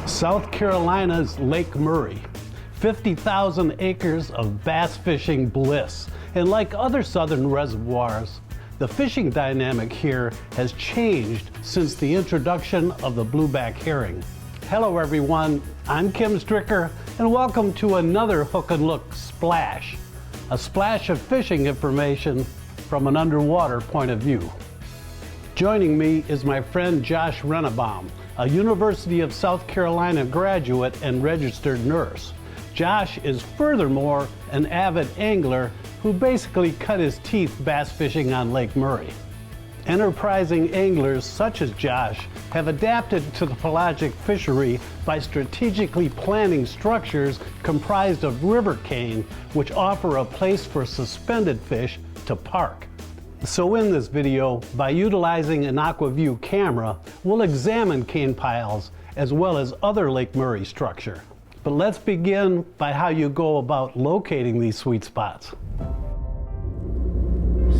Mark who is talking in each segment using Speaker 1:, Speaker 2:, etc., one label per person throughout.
Speaker 1: South Carolina's Lake Murray, 50,000 acres of bass fishing bliss. And like other southern reservoirs, the fishing dynamic here has changed since the introduction of the blueback herring. Hello everyone, I'm Kim Stricker, and welcome to another Hook and Look Splash, a splash of fishing information from an underwater point of view. Joining me is my friend Josh Rennebaum, a University of South Carolina graduate and registered nurse. Josh is furthermore an avid angler who basically cut his teeth bass fishing on Lake Murray. Enterprising anglers such as Josh have adapted to the pelagic fishery by strategically planting structures comprised of river cane, which offer a place for suspended fish to park. So in this video, by utilizing an Aqua-Vu camera, we'll examine cane piles as well as other Lake Murray structure. But let's begin by how you go about locating these sweet spots.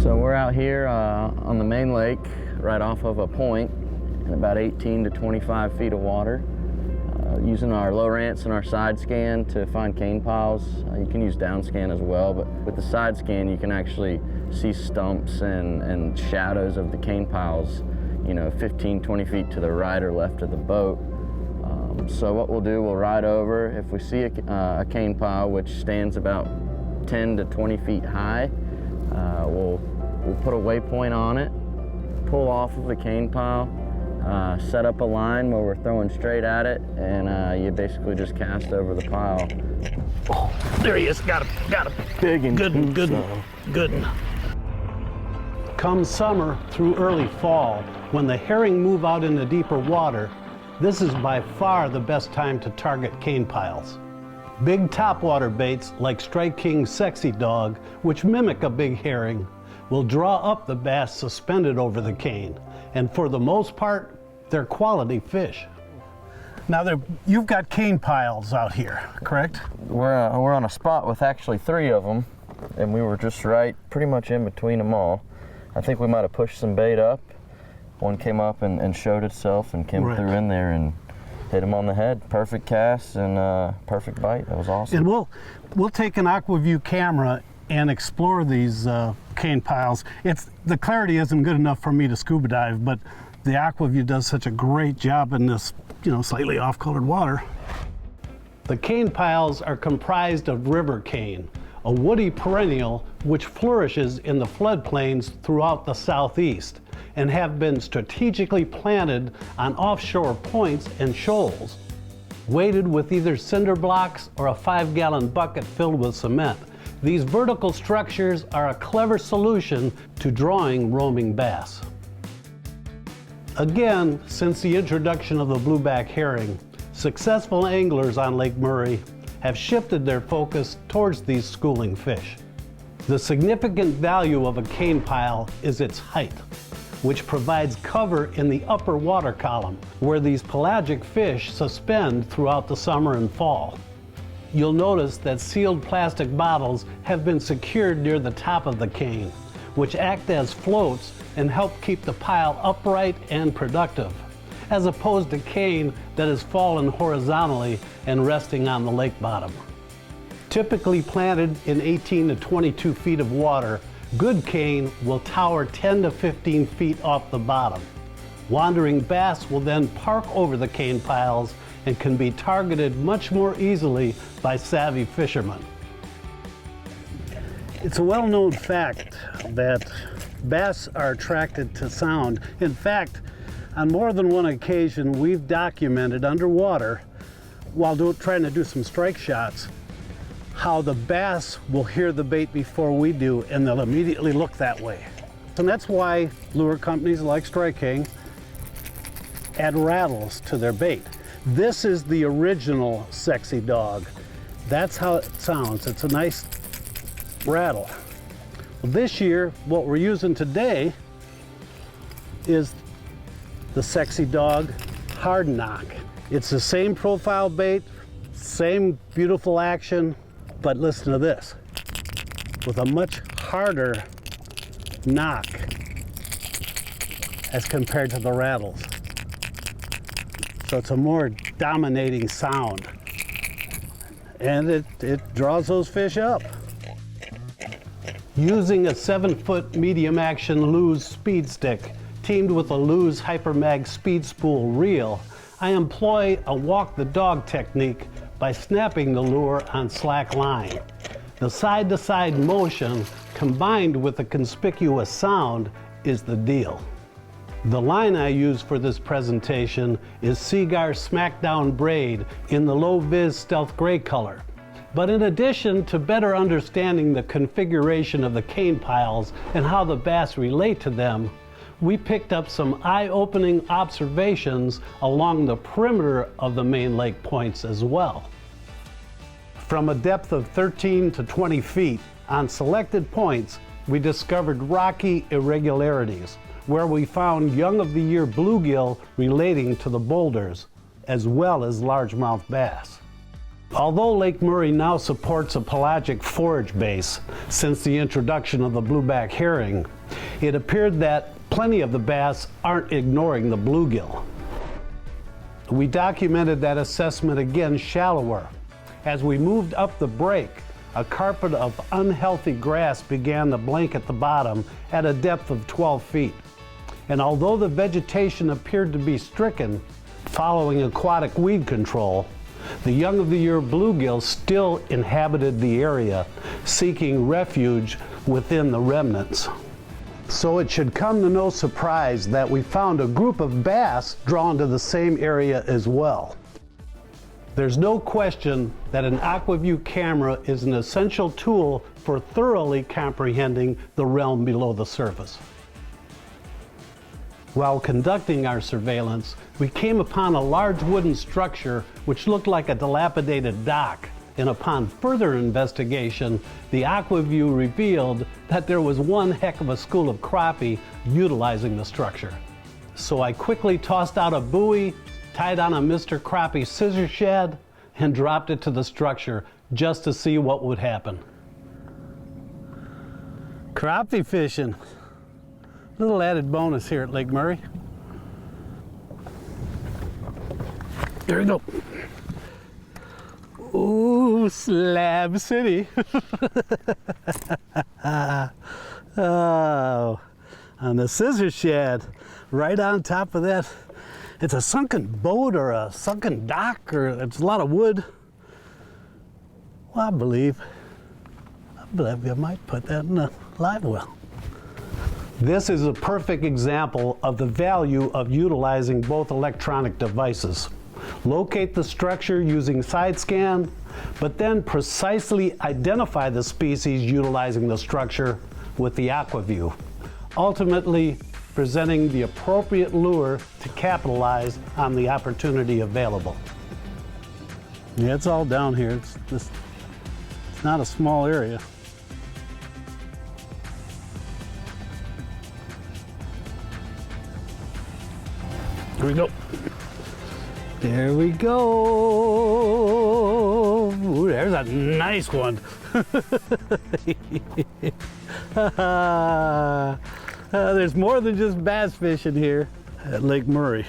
Speaker 2: So we're out here on the main lake, right off of a point, in about 18 to 25 feet of water. Using our low rants and our side scan to find cane piles. You can use down scan as well, but with the side scan you can actually see stumps and shadows of the cane piles, 15, 20 feet to the right or left of the boat. So what we'll do, we'll ride over. If we see a cane pile which stands about 10 to 20 feet high, we'll put a waypoint on it, pull off of the cane pile, set up a line where we're throwing straight at it, and you basically just cast over the pile.
Speaker 1: Oh, there he is, got him.
Speaker 2: Big and
Speaker 1: good one. Come summer through early fall, when the herring move out into deeper water, this is by far the best time to target cane piles. Big topwater baits like Strike King's Sexy Dog, which mimic a big herring, will draw up the bass suspended over the cane, and for the most part, they're quality fish. Now, you've got cane piles out here, correct?
Speaker 2: We're on a spot with actually 3 of them, and we were just right pretty much in between them all. I think we might have pushed some bait up. One came up and showed itself, and Kim threw in there and hit him on the head. Perfect cast and perfect bite. That was awesome.
Speaker 1: And we'll take an Aqua-Vu camera and explore these cane piles. The clarity isn't good enough for me to scuba dive, but the Aqua-Vu does such a great job in this, slightly off-colored water. The cane piles are comprised of river cane, a woody perennial which flourishes in the floodplains throughout the southeast and have been strategically planted on offshore points and shoals. Weighted with either cinder blocks or a 5-gallon bucket filled with cement, these vertical structures are a clever solution to drawing roaming bass. Again, since the introduction of the blueback herring, successful anglers on Lake Murray have shifted their focus towards these schooling fish. The significant value of a cane pile is its height, which provides cover in the upper water column, where these pelagic fish suspend throughout the summer and fall. You'll notice that sealed plastic bottles have been secured near the top of the cane, which act as floats and help keep the pile upright and productive, as opposed to cane that has fallen horizontally and resting on the lake bottom. Typically planted in 18 to 22 feet of water, good cane will tower 10 to 15 feet off the bottom. Wandering bass will then park over the cane piles and can be targeted much more easily by savvy fishermen. It's a well-known fact that bass are attracted to sound. In fact, on more than one occasion, we've documented underwater, while trying to do some strike shots, how the bass will hear the bait before we do, and they'll immediately look that way. And that's why lure companies like Strike King add rattles to their bait. This is the original Sexy Dog. That's how it sounds. It's a nice rattle. Well, this year, what we're using today is the Sexy Dog Hard Knock. It's the same profile bait, same beautiful action, but listen to this, with a much harder knock as compared to the rattles. So it's a more dominating sound. And it draws those fish up. Using a 7-foot medium action Lew's speed stick teamed with a Lew's Hypermag speed spool reel, I employ a walk the dog technique by snapping the lure on slack line. The side-to-side motion combined with a conspicuous sound is the deal. The line I use for this presentation is Seagar Smackdown Braid in the low vis stealth gray color. But in addition to better understanding the configuration of the cane piles and how the bass relate to them, we picked up some eye-opening observations along the perimeter of the main lake points as well. From a depth of 13 to 20 feet, on selected points, we discovered rocky irregularities where we found young-of-the-year bluegill relating to the boulders, as well as largemouth bass. Although Lake Murray now supports a pelagic forage base since the introduction of the blueback herring, it appeared that plenty of the bass aren't ignoring the bluegill. We documented that assessment again shallower. As we moved up the break, a carpet of unhealthy grass began to blanket the bottom at a depth of 12 feet. And although the vegetation appeared to be stricken following aquatic weed control, the young-of-the-year bluegill still inhabited the area, seeking refuge within the remnants. So it should come to no surprise that we found a group of bass drawn to the same area as well. There's no question that an Aqua-Vu camera is an essential tool for thoroughly comprehending the realm below the surface. While conducting our surveillance, we came upon a large wooden structure which looked like a dilapidated dock, and upon further investigation, the Aqua-Vu revealed that there was one heck of a school of crappie utilizing the structure. So I quickly tossed out a buoy, tied on a Mr. Crappie scissor shad, and dropped it to the structure just to see what would happen. Crappie fishing. Little added bonus here at Lake Murray. There we go. Ooh, Slab City. Oh, on the scissor shad, right on top of that. It's a sunken boat or a sunken dock, or it's a lot of wood. Well, I believe I might put that in a live well. This is a perfect example of the value of utilizing both electronic devices. Locate the structure using side scan, but then precisely identify the species utilizing the structure with the Aqua-Vu, ultimately presenting the appropriate lure to capitalize on the opportunity available. Yeah, it's all down here. It's not a small area. Here we go. There we go. Ooh, there's a nice one. There's more than just bass fishing here at Lake Murray.